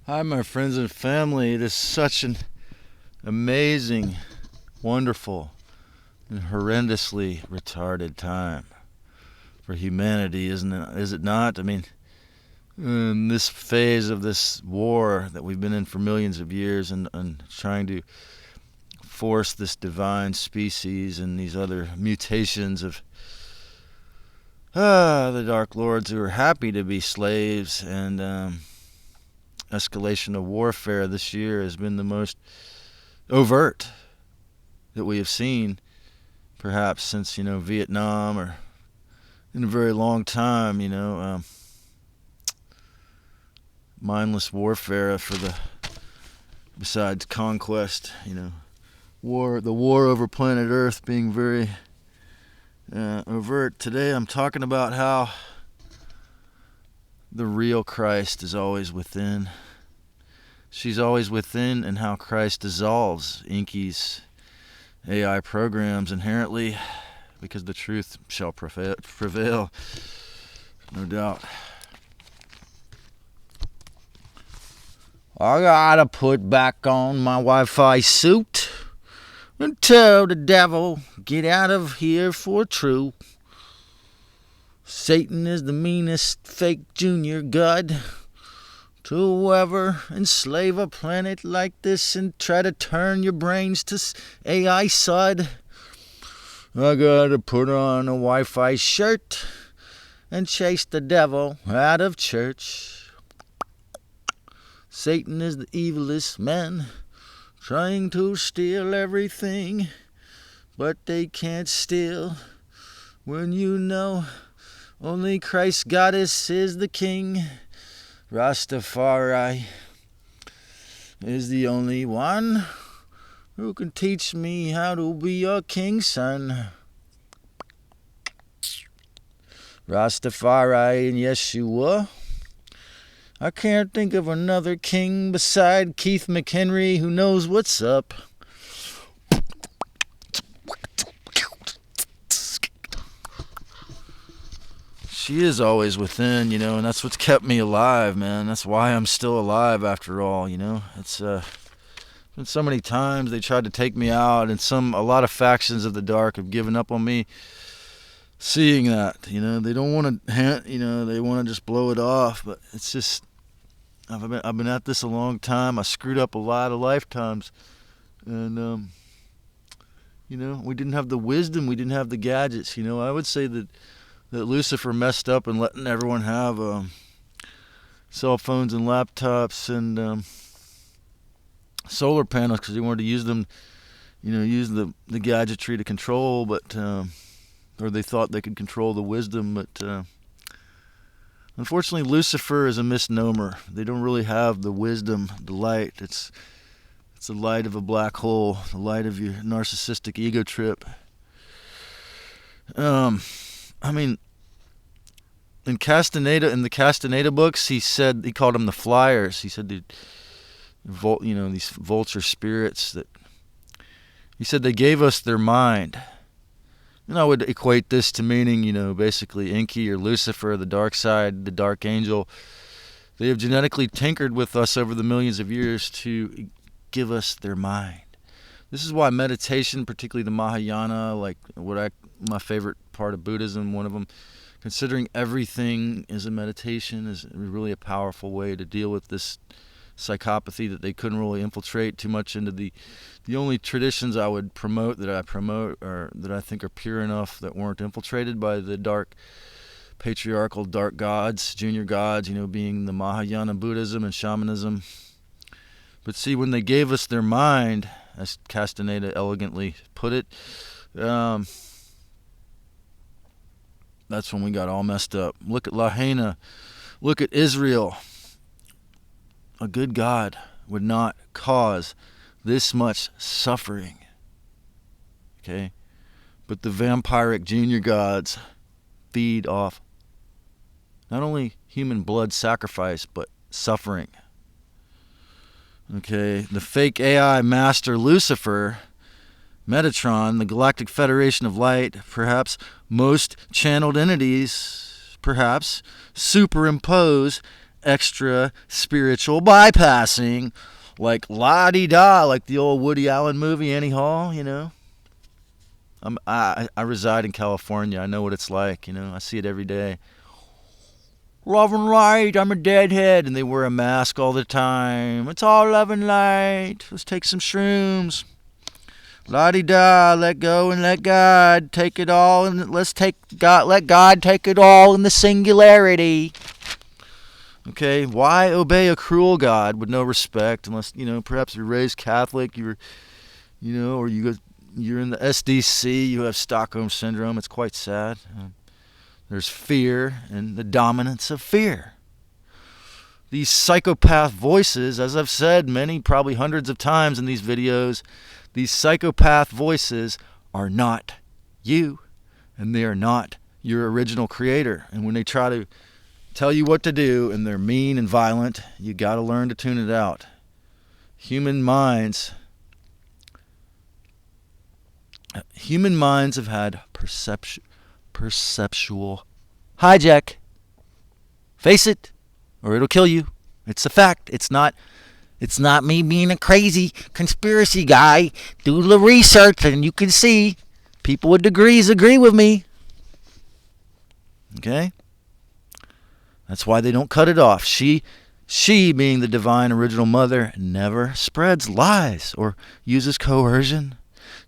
Hi, my friends and family. It is such an amazing, wonderful, and horrendously retarded time for humanity, isn't it? Is it not? I mean, in this phase of this war that we've been in for millions of years and trying to force this divine species and these other mutations of the Dark Lords who are happy to be slaves and escalation of warfare this year has been the most overt that we have seen, perhaps since Vietnam, or in a very long time. Mindless warfare for the besides conquest. The war over planet Earth being very overt. Today, I'm talking about how the real Christ is always within. She's always within, and how Christ dissolves Enki's AI programs inherently, because the truth shall prevail, no doubt. I gotta put back on my Wi-Fi suit and tell the devil, get out of here for true. Satan is the meanest fake junior god to ever enslave a planet like this and try to turn your brains to AI sod. I gotta put on a Wi-Fi shirt and chase the devil out of church. Satan is the evilest man, trying to steal everything, but they can't steal when you know only Christ Goddess is the king. Rastafari is the only one who can teach me how to be a king's son. Rastafari and Yeshua. I can't think of another king beside Keith McHenry who knows what's up. She is always within, and that's what's kept me alive, man. That's why I'm still alive after all, It's been so many times they tried to take me out, and a lot of factions of the dark have given up on me. Seeing that, they don't want to, they want to just blow it off, but it's just, I've been at this a long time. I screwed up a lot of lifetimes, and we didn't have the wisdom, we didn't have the gadgets. I would say that Lucifer messed up in letting everyone have cell phones and laptops and solar panels because he wanted to use them, use the gadgetry to control, but or they thought they could control the wisdom, but unfortunately Lucifer is a misnomer. They don't really have the wisdom, the light. It's the light of a black hole, the light of your narcissistic ego trip. In the Castaneda books, he called them the flyers. He said these vulture spirits that he said they gave us their mind. And I would equate this to meaning, basically Enki or Lucifer, the dark side, the dark angel. They have genetically tinkered with us over the millions of years to give us their mind. This is why meditation, particularly the Mahayana, like my favorite part of Buddhism, one of them, considering everything is a meditation, is really a powerful way to deal with this psychopathy that they couldn't really infiltrate too much into the only traditions I would promote, or that I think are pure enough that weren't infiltrated by the dark, patriarchal dark gods, junior gods, being the Mahayana Buddhism and shamanism. But see, when they gave us their mind, as Castaneda elegantly put it, that's when we got all messed up. Look at Lahaina. Look at Israel. A good God would not cause this much suffering. Okay? But the vampiric junior gods feed off not only human blood sacrifice, but suffering. Okay? The fake AI master Lucifer, Metatron, the Galactic Federation of Light, perhaps most channeled entities, perhaps superimpose extra spiritual bypassing, like la-di-da, like the old Woody Allen movie, Annie Hall, you know. I reside in California. I know what it's like, you know. I see it every day. Love and light, I'm a deadhead. And they wear a mask all the time. It's all love and light. Let's take some shrooms. La-di-da, let go and let God take it all. And let God take it all in the singularity. Okay, why obey a cruel God with no respect unless, you know, perhaps you're raised Catholic, or you're in the SDC, you have Stockholm Syndrome. It's quite sad. There's fear and the dominance of fear. These psychopath voices, as I've said many, probably hundreds of times in these videos, these psychopath voices are not you, and they are not your original creator. And when they try to tell you what to do and they're mean and violent, you got to learn to tune it out. Human minds have had perceptual hijack. Face it, or it'll kill you. It's a fact. It's not me being a crazy conspiracy guy. Do the research and you can see people with degrees agree with me. Okay? That's why they don't cut it off. She being the divine original mother, never spreads lies or uses coercion.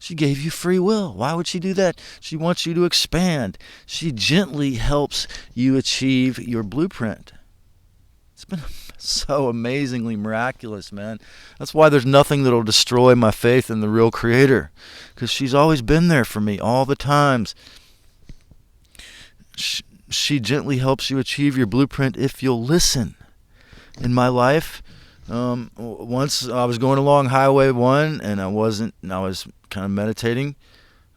She gave you free will. Why would she do that? She wants you to expand. She gently helps you achieve your blueprint. It's been so amazingly miraculous, man. That's why there's nothing that'll destroy my faith in the real creator, because she's always been there for me all the times. She gently helps you achieve your blueprint if you'll listen. In my life, once I was going along Highway 1 and I was kind of meditating.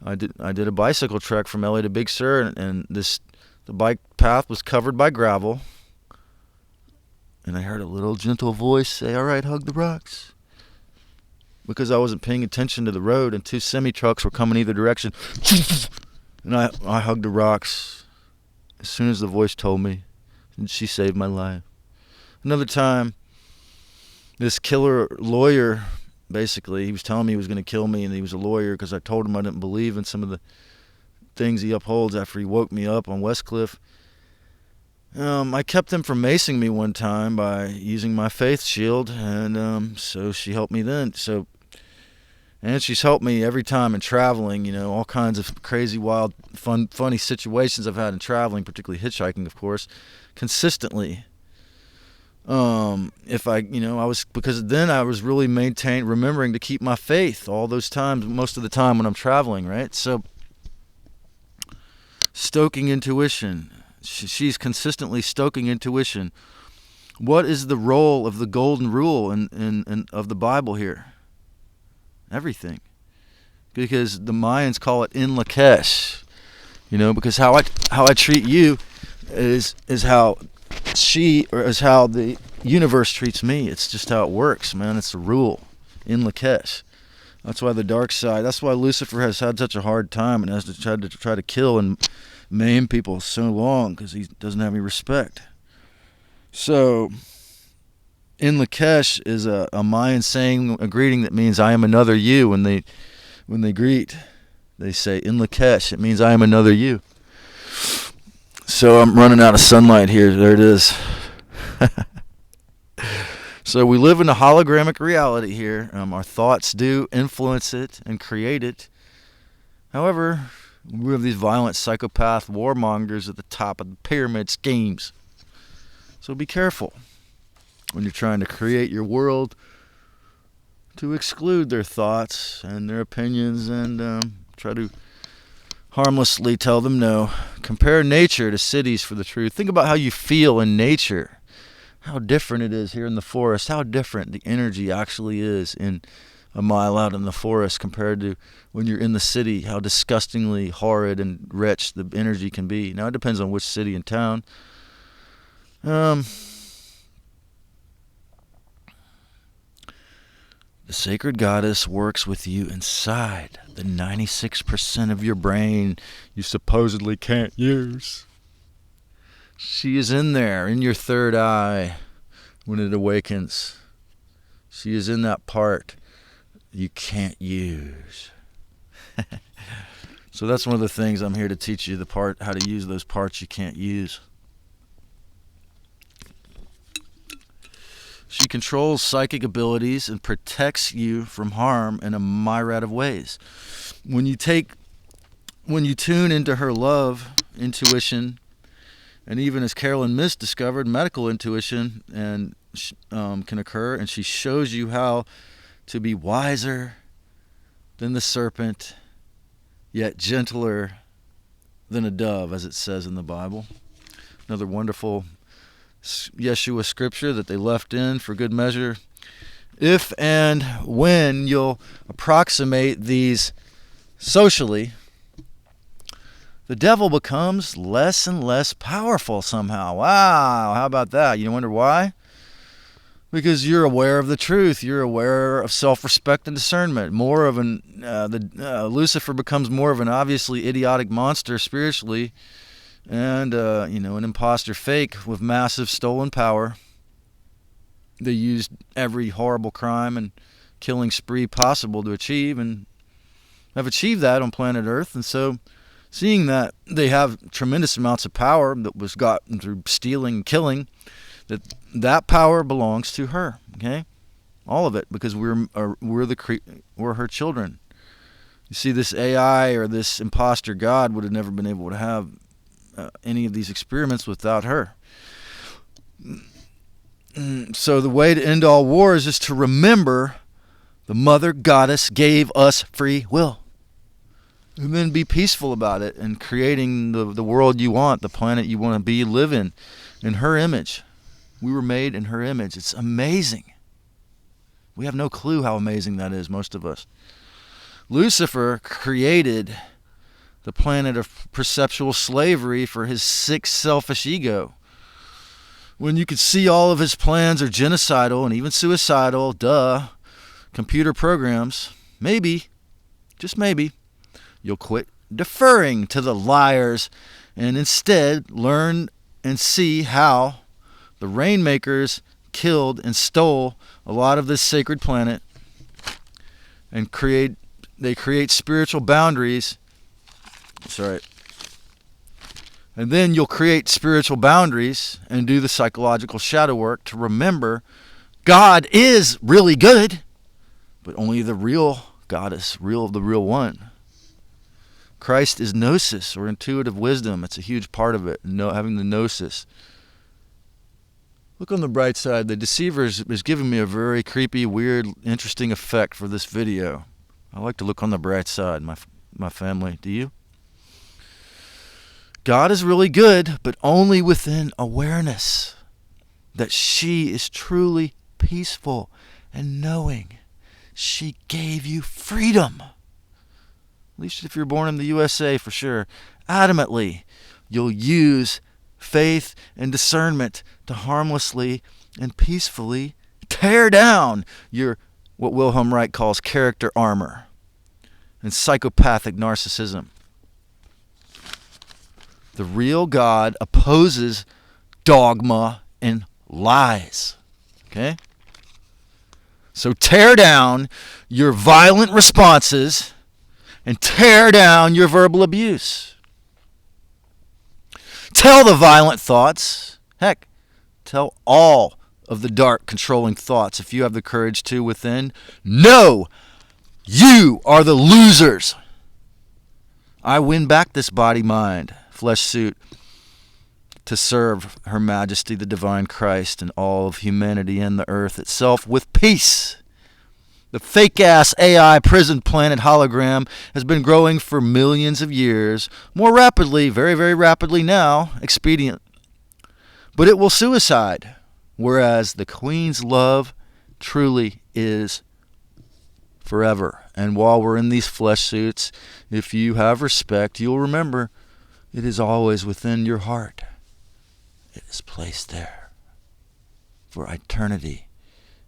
I did a bicycle trek from LA to Big Sur, and the bike path was covered by gravel. And I heard a little gentle voice say, "All right, hug the rocks." Because I wasn't paying attention to the road, and two semi-trucks were coming either direction. And I hugged the rocks as soon as the voice told me, and she saved my life. Another time, this killer lawyer, basically, he was telling me he was going to kill me, and he was a lawyer because I told him I didn't believe in some of the things he upholds after he woke me up on Westcliff. I kept him from macing me one time by using my faith shield, and so she helped me then. And she's helped me every time in traveling, you know, all kinds of crazy, wild, funny situations I've had in traveling, particularly hitchhiking, of course, consistently. Because then I was really remembering to keep my faith all those times, most of the time when I'm traveling, right? So, stoking intuition. She's consistently stoking intuition. What is the role of the golden rule of the Bible here? Everything. Because the Mayans call it in Lakesh. You know, because how I treat you is how how the universe treats me. It's just how it works, man. It's a rule. In Lakesh. That's why the dark side, that's why Lucifer has had such a hard time and has to try to kill and maim people so long, because he doesn't have any respect. So, in Lakesh is a Mayan saying, a greeting that means I am another you. When they greet, they say in Lakesh. It means I am another you. So I'm running out of sunlight here. There it is. So we live in a hologramic reality here. Our thoughts do influence it and create it. However, we have these violent psychopath warmongers at the top of the pyramid schemes. So be careful when you're trying to create your world to exclude their thoughts and their opinions and try to harmlessly tell them no. Compare nature to cities for the truth. Think about how you feel in nature. How different it is here in the forest. How different the energy actually is in a mile out in the forest compared to when you're in the city. How disgustingly horrid and wretched the energy can be. Now, it depends on which city and town. The sacred goddess works with you inside the 96% of your brain you supposedly can't use. She is in there, in your third eye, when it awakens. She is in that part you can't use. So that's one of the things I'm here to teach you, how to use those parts you can't use. She controls psychic abilities and protects you from harm in a myriad of ways. When you tune into her love, intuition, and even as Carolyn Miss discovered, medical intuition can occur, and she shows you how to be wiser than the serpent, yet gentler than a dove, as it says in the Bible. Another wonderful Yeshua scripture that they left in for good measure. If and when you'll approximate these socially, the devil becomes less and less powerful somehow. Wow, how about that? You wonder why? Because you're aware of the truth. You're aware of self-respect and discernment. Lucifer becomes more of an obviously idiotic monster spiritually, and an imposter fake with massive stolen power. They used every horrible crime and killing spree possible to achieve, and have achieved that on planet Earth. And so, seeing that they have tremendous amounts of power that was gotten through stealing and killing, that power belongs to her. Okay, all of it, because we're her children. You see, this AI or this imposter God would have never been able to have any of these experiments without her. So the way to end all wars is to remember the Mother Goddess gave us free will. And then be peaceful about it and creating the world you want, the planet you want to live in her image. We were made in her image. It's amazing. We have no clue how amazing that is, most of us. Lucifer created the planet of perceptual slavery for his sick, selfish ego. When you could see all of his plans are genocidal and even suicidal, computer programs, maybe, just maybe, you'll quit deferring to the liars and instead learn and see how the Rainmakers killed and stole a lot of this sacred planet and they create spiritual boundaries. Sorry. And then you'll create spiritual boundaries and do the psychological shadow work to remember God is really good, but only the real God is the real one. Christ is gnosis, or intuitive wisdom. It's a huge part of it, having the gnosis. Look on the bright side. The deceiver is giving me a very creepy, weird, interesting effect for this video. I like to look on the bright side, my family. Do you? God is really good, but only within awareness that she is truly peaceful and knowing she gave you freedom. At least if you're born in the USA, for sure. Adamantly, you'll use faith and discernment to harmlessly and peacefully tear down your, what Wilhelm Reich calls, character armor and psychopathic narcissism. The real God opposes dogma and lies. Okay? So tear down your violent responses and tear down your verbal abuse. Tell the violent thoughts. Heck, tell all of the dark, controlling thoughts, if you have the courage to, within. No! You are the losers. I win back this body-mind, flesh suit, to serve Her Majesty, the Divine Christ, and all of humanity and the earth itself with peace. The fake-ass AI prison planet hologram has been growing for millions of years, more rapidly, very, very rapidly now, expedient. But it will suicide, whereas the Queen's love truly is forever. And while we're in these flesh suits, if you have respect, you'll remember it is always within your heart. It is placed there. For eternity,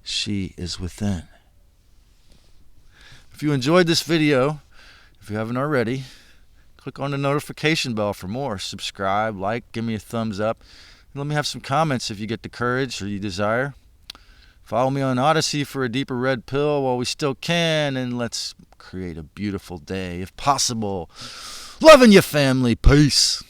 she is within. If you enjoyed this video, if you haven't already, click on the notification bell for more. Subscribe, like, give me a thumbs up. And let me have some comments if you get the courage or you desire. Follow me on Odyssey for a deeper red pill while we still can, and let's create a beautiful day, if possible. Loving you, family. Peace.